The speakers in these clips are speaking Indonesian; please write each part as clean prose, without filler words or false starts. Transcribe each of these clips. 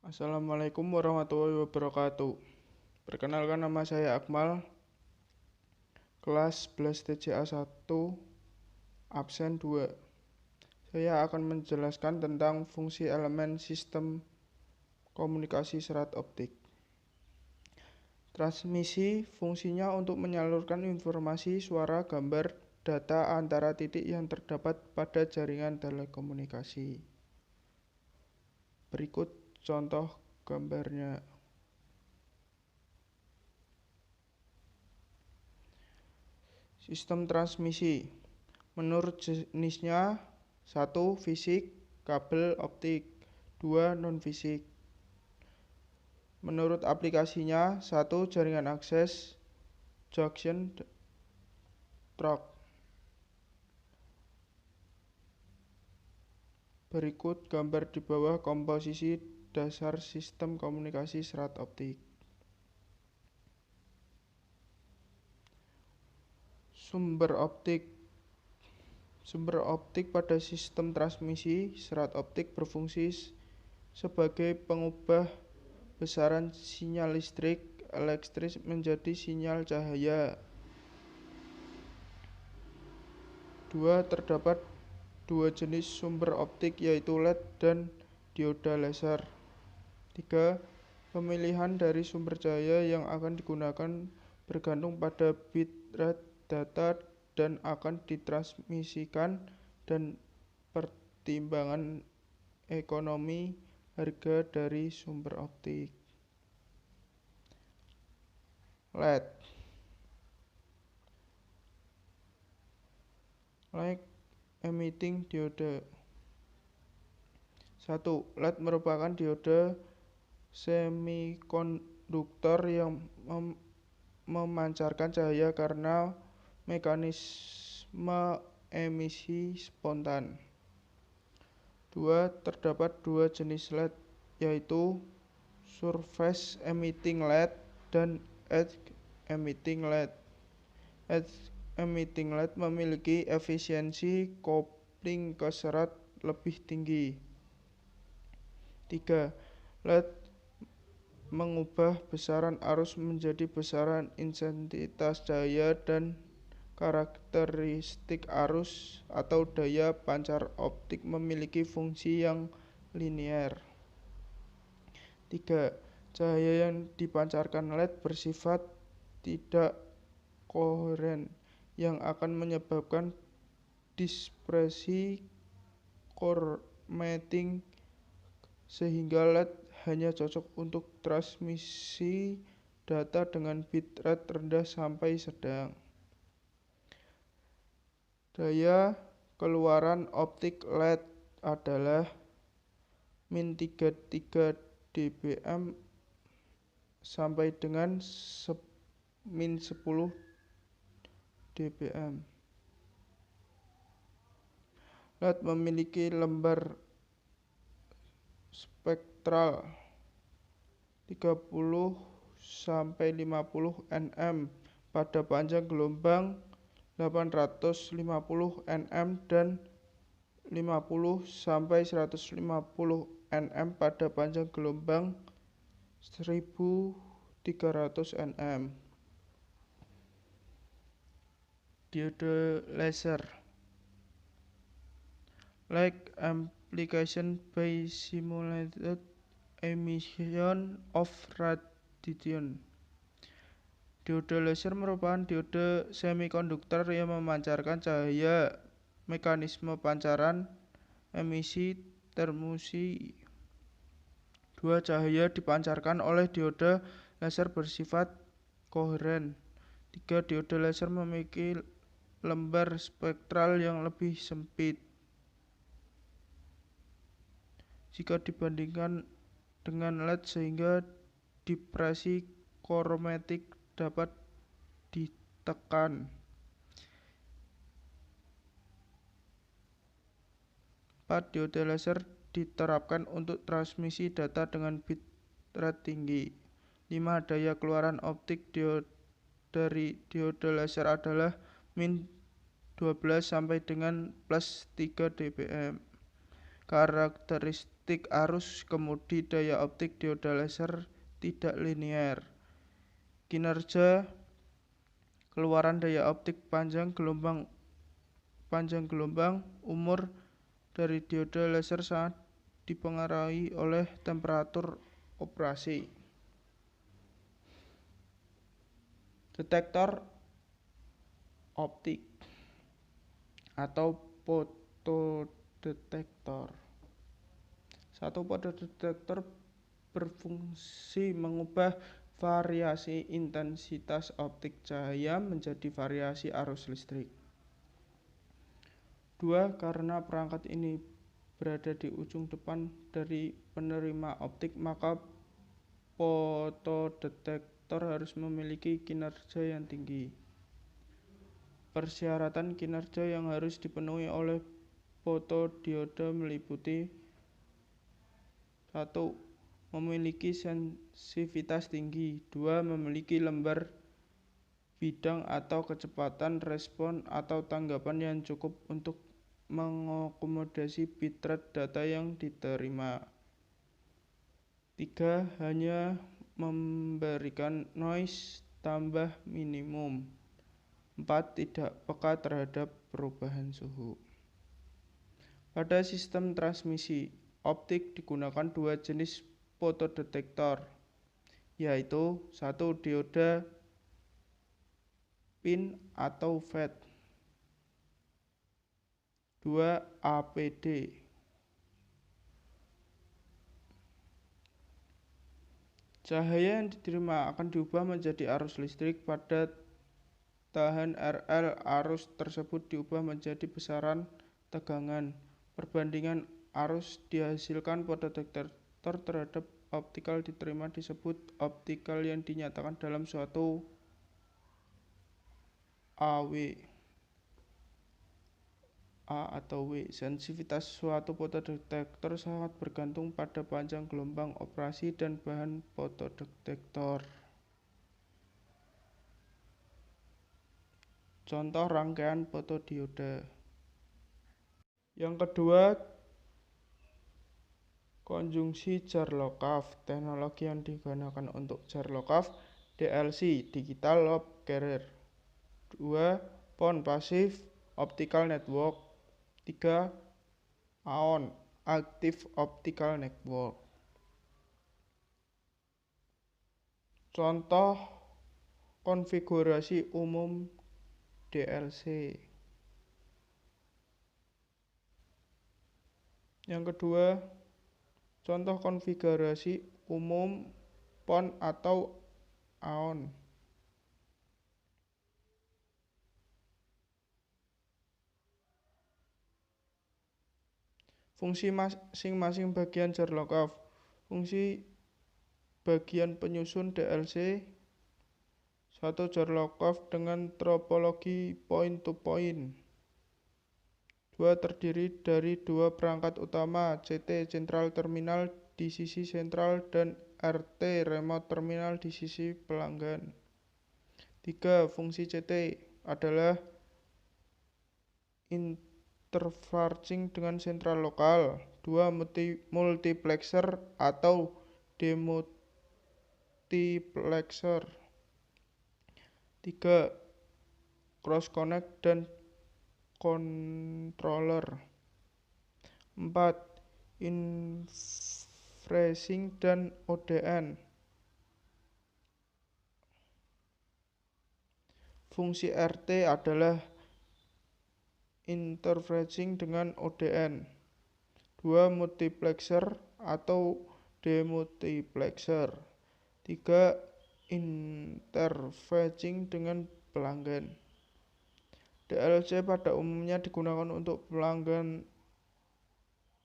Assalamualaikum warahmatullahi wabarakatuh. Perkenalkan, nama saya Akmal, kelas 11 TCA 1, absen 2. Saya akan menjelaskan tentang fungsi elemen sistem komunikasi serat optik. Transmisi fungsinya untuk menyalurkan informasi, suara, gambar, data antara titik yang terdapat pada jaringan telekomunikasi. Berikut contoh gambarnya. Sistem transmisi menurut jenisnya: 1. Fisik, kabel optik. 2. Non-fisik. Menurut aplikasinya: 1. Jaringan akses, junction trunk. Berikut gambar di bawah komposisi dasar sistem komunikasi serat optik. Sumber optik pada sistem transmisi serat optik berfungsi sebagai pengubah besaran sinyal listrik elektris menjadi sinyal cahaya. 2. Terdapat dua jenis sumber optik, yaitu LED dan dioda laser. 3. Pemilihan dari sumber cahaya yang akan digunakan bergantung pada bit rate data dan akan ditransmisikan dan pertimbangan ekonomi harga dari sumber optik. LED. Light emitting diode. 1. LED merupakan diode semikonduktor yang memancarkan cahaya karena mekanisme emisi spontan. 2. Terdapat dua jenis LED, yaitu surface emitting LED dan edge emitting LED. Edge emitting LED memiliki efisiensi kopling ke serat lebih tinggi. 3. LED mengubah besaran arus menjadi besaran intensitas cahaya dan karakteristik arus atau daya pancar optik memiliki fungsi yang linier. 3. Cahaya yang dipancarkan LED bersifat tidak koheren yang akan menyebabkan dispersi chromatic, sehingga LED hanya cocok untuk transmisi data dengan bit rate rendah sampai sedang. Daya keluaran optik LED adalah -33 dBm sampai dengan -10 dBm. LED memiliki lembar spektral 30 sampai 50 nm pada panjang gelombang 850 nm dan 50 sampai 150 nm pada panjang gelombang 1300 nm. Diode laser. Like application by simulated emission of radiation. Diode laser merupakan diode semikonduktor yang memancarkan cahaya. Mekanisme pancaran, emisi, termusi. 2. Cahaya dipancarkan oleh diode laser bersifat koheren. 3. Diode laser memiliki lembar spektral yang lebih sempit jika dibandingkan dengan LED, sehingga dispersi chromatic dapat ditekan. 4. Diode laser diterapkan untuk transmisi data dengan bit rate tinggi. 5. Daya keluaran optik dari diode laser adalah -12 sampai dengan +3 dBm. Karakteristik optik arus kemudi daya optik dioda laser tidak linear. Kinerja keluaran daya optik panjang gelombang umur dari dioda laser sangat dipengaruhi oleh temperatur operasi. Detektor optik atau fotodetektor. Satu fotodetektor berfungsi mengubah variasi intensitas optik cahaya menjadi variasi arus listrik. 2. Karena perangkat ini berada di ujung depan dari penerima optik, maka fotodetektor harus memiliki kinerja yang tinggi. Persyaratan kinerja yang harus dipenuhi oleh fotodioda meliputi 1. Memiliki sensitivitas tinggi. 2. Memiliki lembar bidang atau kecepatan respon atau tanggapan yang cukup untuk mengakomodasi bitrate data yang diterima. 3. Hanya memberikan noise tambah minimum. 4. Tidak peka terhadap perubahan suhu. Pada sistem transmisi optik digunakan dua jenis fotodetektor, yaitu 1. Dioda PIN atau FET. 2. APD. Cahaya yang diterima akan diubah menjadi arus listrik pada tahan RL. Arus tersebut diubah menjadi besaran tegangan. Perbandingan arus dihasilkan fotodetektor terhadap optikal diterima disebut optikal yang dinyatakan dalam suatu AW. A atau W. Sensitivitas suatu fotodetektor sangat bergantung pada panjang gelombang operasi dan bahan fotodetektor. Contoh rangkaian fotodioda. Yang kedua, konjungsi Charlokov. Teknologi yang digunakan untuk Charlokov DLC, Digital Loop Carrier. 2. PON, Passive Optical Network. 3. AON, Active Optical Network. Contoh konfigurasi umum DLC. Yang kedua, contoh konfigurasi umum PON atau AON. Fungsi masing-masing bagian Charlokov. Fungsi bagian penyusun DLC. 1. Charlokov dengan topologi point-to-point. 2. Terdiri dari dua perangkat utama, CT Central Terminal di sisi sentral dan RT Remote Terminal di sisi pelanggan. 3. Fungsi CT adalah interfacing dengan sentral lokal. 2. Multiplexer atau demultiplexer. 3. Cross connect dan controller. 4. Infracing dan ODN. Fungsi RT adalah interfacing dengan ODN. 2. Multiplexer atau demultiplexer. 3. Interfacing dengan pelanggan. DLC pada umumnya digunakan untuk pelanggan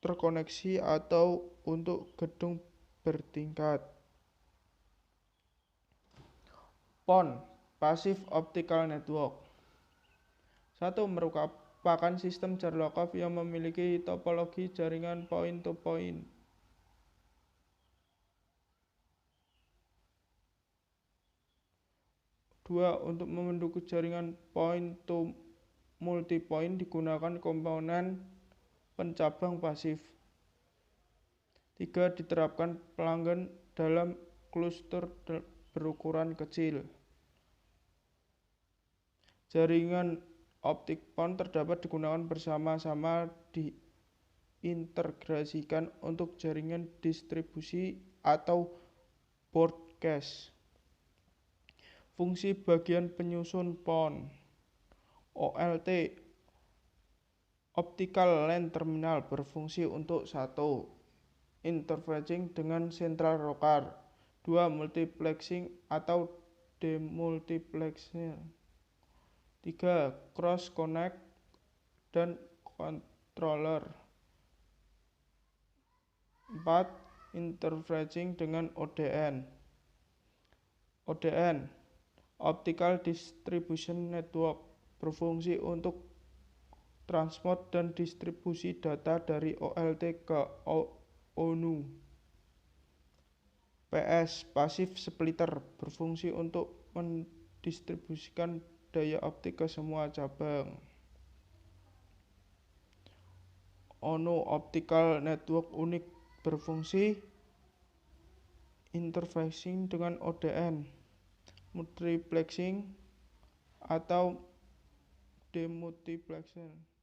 terkoneksi atau untuk gedung bertingkat. PON, Passive Optical Network. 1. Merupakan sistem Charlokov yang memiliki topologi jaringan point-to-point. 2. Untuk membentuk jaringan point-to-multipoint digunakan komponen pencabang pasif. 3. Diterapkan pelanggan dalam kluster berukuran kecil. Jaringan optik PON terdapat digunakan bersama-sama diintegrasikan untuk jaringan distribusi atau broadcast. Fungsi bagian penyusun PON. OLT Optical Line Terminal berfungsi untuk 1. Interfacing dengan central rocker. 2. Multiplexing atau demultiplexing. 3. Cross connect dan controller. 4. Interfacing dengan ODN. ODN Optical Distribution Network berfungsi untuk transport dan distribusi data dari OLT ke ONU. PS Passive Splitter berfungsi untuk mendistribusikan daya optik ke semua cabang. ONU Optical Network Unik berfungsi interfacing dengan ODN, multiplexing atau demultiplexing.